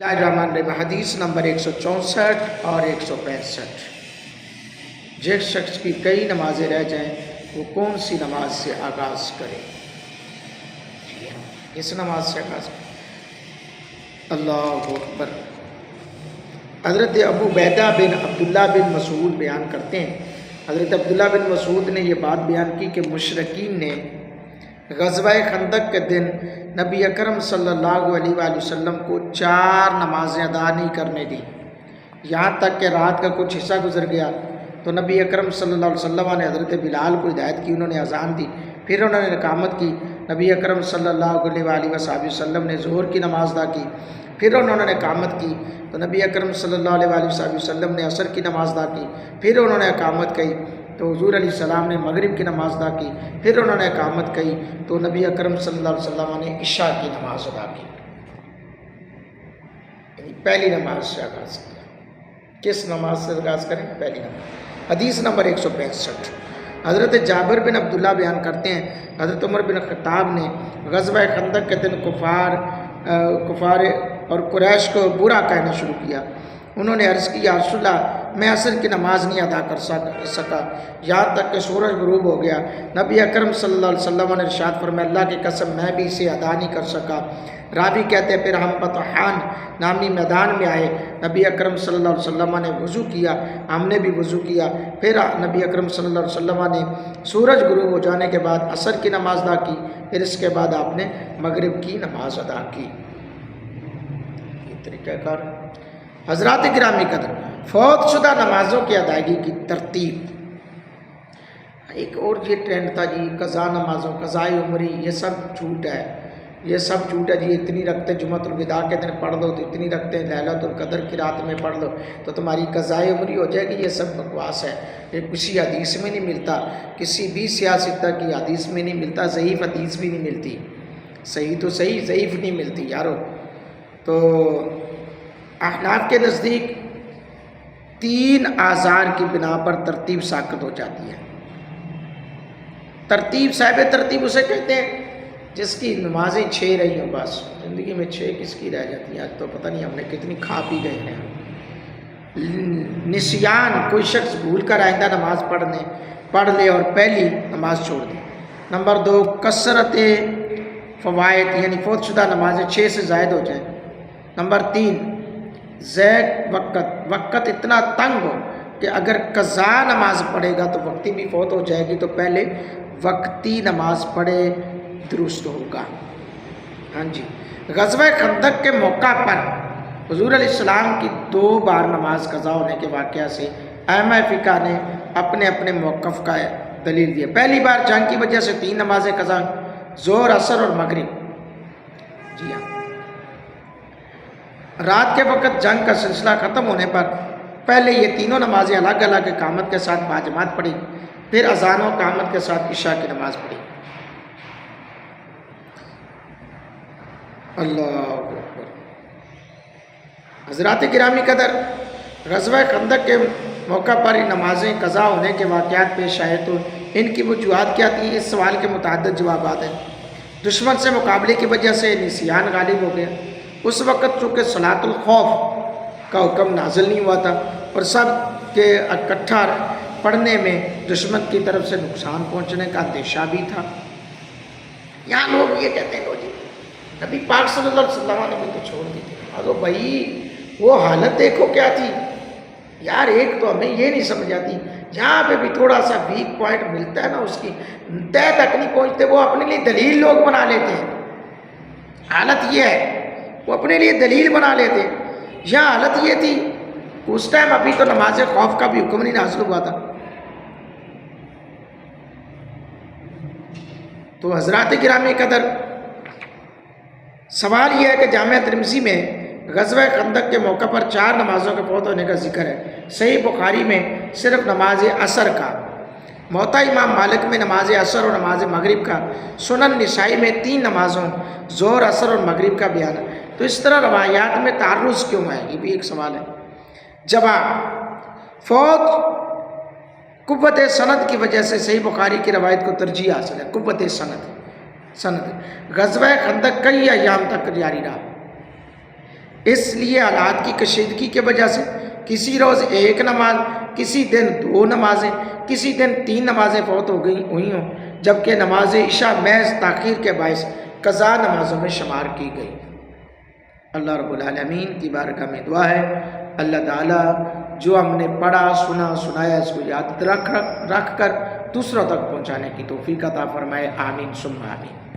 الرحمن الرحیم حدیث نمبر 164 اور 165۔ جس شخص کی کئی نمازیں رہ جائیں وہ کون سی نماز سے آغاز کرے؟ اس نماز سے آغاز کرے۔ اللہ اکبر۔ حضرت ابو عبیدہ بن عبداللہ بن مسعود بیان کرتے ہیں، حضرت عبداللہ بن مسعود نے یہ بات بیان کی کہ مشرکین نے غزوہ خندق کے دن نبی اکرم صلی اللہ علیہ وآلہ وسلم کو 4 نمازیں ادا نہیں کرنے دی، یہاں تک کہ رات کا کچھ حصہ گزر گیا تو نبی اکرم صلی اللہ علیہ وسلم نے حضرت بلال کو ہدایت کی، انہوں نے اذان دی، پھر انہوں نے اقامت کی۔ نبی اکرم صلی اللہ علیہ وآلہ وسلم نے ظہر کی نماز ادا کی، پھر انہوں نے اقامت کی تو نبی اکرم صلی اللہ علیہ وآلہ وسلم نے عصر کی نماز ادا کی، پھر انہوں نے اقامت کی تو حضور علیہ السلام نے مغرب کی نماز ادا کی، پھر انہوں نے اقامت کی تو نبی اکرم صلی اللہ علیہ وسلم نے عشاء کی نماز ادا کی، یعنی پہلی نماز سے آغاز کیا۔ کس نماز سے آغاز کریں؟ پہلی نماز۔ حدیث نمبر 165۔ حضرت جابر بن عبداللہ بیان کرتے ہیں، حضرت عمر بن خطاب نے غزوہ خندق کے دن کفار اور قریش کو برا کہنا شروع کیا۔ انہوں نے عرض کی، یا رسول اللہ، میں عصر کی نماز نہیں ادا کر سکا یہاں تک کہ سورج غروب ہو گیا۔ نبی اکرم صلی اللہ علیہ وسلم نے ارشاد فرمایا، اللہ کی قسم میں بھی اسے ادا نہیں کر سکا۔ راوی کہتے ہیں پھر ہم بطحان نامی میدان میں آئے، نبی اکرم صلی اللہ علیہ وسلم نے وضو کیا، ہم نے بھی وضو کیا، پھر نبی اکرم صلی اللہ علیہ وسلم نے سورج غروب ہو جانے کے بعد عصر کی نماز ادا کی، پھر اس کے بعد آپ نے مغرب کی نماز ادا کی۔ یہ طریقہ کار۔ حضرات گرامی قدر، فوت شدہ نمازوں کی ادائیگی کی ترتیب۔ ایک اور یہ ٹرینڈ تھا جی، قضا نمازوں، قضاء عمری، یہ سب جھوٹ ہے، یہ سب جھوٹ ہے جی۔ اتنی رکھتے جمعۃ الوداع کے دن پڑھ لو تو اتنی رکھتے ليلۃ القدر کی رات میں پڑھ لو تو تمہاری قضاء عمری ہو جائے گی، یہ سب بکواس ہے، یہ کسی حدیث میں نہیں ملتا، کسی بھی سیاستہ کی حدیث میں نہیں ملتا، ضعیف حدیث بھی نہیں ملتی، صحیح تو صحیح، ضعیف نہیں ملتی یارو۔ تو احناف کے نزدیک 3 آزار کی بنا پر ترتیب ساقط ہو جاتی ہے۔ ترتیب، صاحب ترتیب اسے کہتے ہیں جس کی نمازیں 6 رہی ہوں، بس زندگی میں 6 کس کی رہ جاتی ہیں، آج تو پتہ نہیں ہم نے کتنی کھا پی گئے ہیں۔ نسیان، کوئی شخص بھول کر آئندہ نماز پڑھ لے اور پہلی نماز چھوڑ دے۔ نمبر 2، کثرت فوائد، یعنی فوت شدہ نمازیں 6 سے زائد ہو جائیں۔ نمبر 3، زید وقت اتنا تنگ ہو کہ اگر قضا نماز پڑھے گا تو وقتی بھی فوت ہو جائے گی، تو پہلے وقتی نماز پڑھے درست ہوگا۔ ہاں جی۔ غزوہ خندق کے موقع پر حضور علیہ السلام کی 2 بار نماز قضا ہونے کے واقعہ سے ائمہ فقہ نے اپنے اپنے موقف کا دلیل دیا۔ پہلی بار جنگ کی وجہ سے 3 نمازیں قضا، ظہر، عصر اور مغرب۔ جی ہاں، رات کے وقت جنگ کا سلسلہ ختم ہونے پر پہلے یہ تینوں نمازیں الگ الگ اقامت کے ساتھ باجماعت پڑھی، پھر اذان و اقامت کے ساتھ عشاء کی نماز پڑھی۔ اللہ اکبر۔ حضرات گرامی قدر، غزوہ خندق کے موقع پر نمازیں قضا ہونے کے واقعات پیش آئے تو ان کی وجوہات کیا تھیں؟ اس سوال کے متعدد جوابات ہیں۔ دشمن سے مقابلے کی وجہ سے نسیان غالب ہو گیا، اس وقت چونکہ صلاۃ الخوف کا حکم نازل نہیں ہوا تھا اور سب کے اکٹھا پڑھنے میں دشمن کی طرف سے نقصان پہنچنے کا اندیشہ بھی تھا۔ یہاں لوگ یہ کہتے ہیں جی نبی پاک صلی اللہ علیہ وسلم نے بھی تو چھوڑ دی تھی، ارو بھائی وہ حالت دیکھو کیا تھی یار۔ ایک تو ہمیں یہ نہیں سمجھ آتی، جہاں پہ بھی تھوڑا سا ویک پوائنٹ ملتا ہے نا، اس کی تہ تک نہیں پہنچتے، وہ اپنے لیے دلیل لوگ بنا لیتے ہیں۔ حالت یہ ہے، وہ اپنے لیے دلیل بنا لیتے۔ یہاں حالت یہ تھی، اس ٹائم ابھی تو نماز خوف کا بھی حکم نہیں نازل ہوا تھا۔ تو حضرات گرامی قدر، سوال یہ ہے کہ جامعہ ترمذی میں غزوہ خندق کے موقع پر 4 نمازوں کے فوت ہونے کا ذکر ہے۔ صحیح بخاری میں صرف نماز عصر کا، موطا امام مالک میں نماز عصر اور نماز مغرب کا، سنن نسائی میں 3 نمازوں ظہر، عصر اور مغرب کا بیان ہے۔ تو اس طرح روایات میں تعرض کیوں ہے؟ یہ بھی ایک سوال ہے۔ جواب، فوت قوت سند کی وجہ سے صحیح بخاری کی روایت کو ترجیح حاصل ہے۔ قوت سند غزوہ خندق کئی ایام تک جاری رہا، اس لیے حالات کی کشیدگی کی وجہ سے کسی روز ایک نماز، کسی دن 2 نمازیں، کسی دن 3 نمازیں فوت ہوئی ہوں، جبکہ نماز عشاء محض تاخیر کے باعث قضا نمازوں میں شمار کی گئی۔ اللہ رب العالمین کی بارگاہ میں دعا ہے اللہ تعالیٰ جو ہم نے پڑھا سنایا اس کو یاد رکھ کر دوسروں تک پہنچانے کی توفیق عطا فرمائے، آمین ثم آمین۔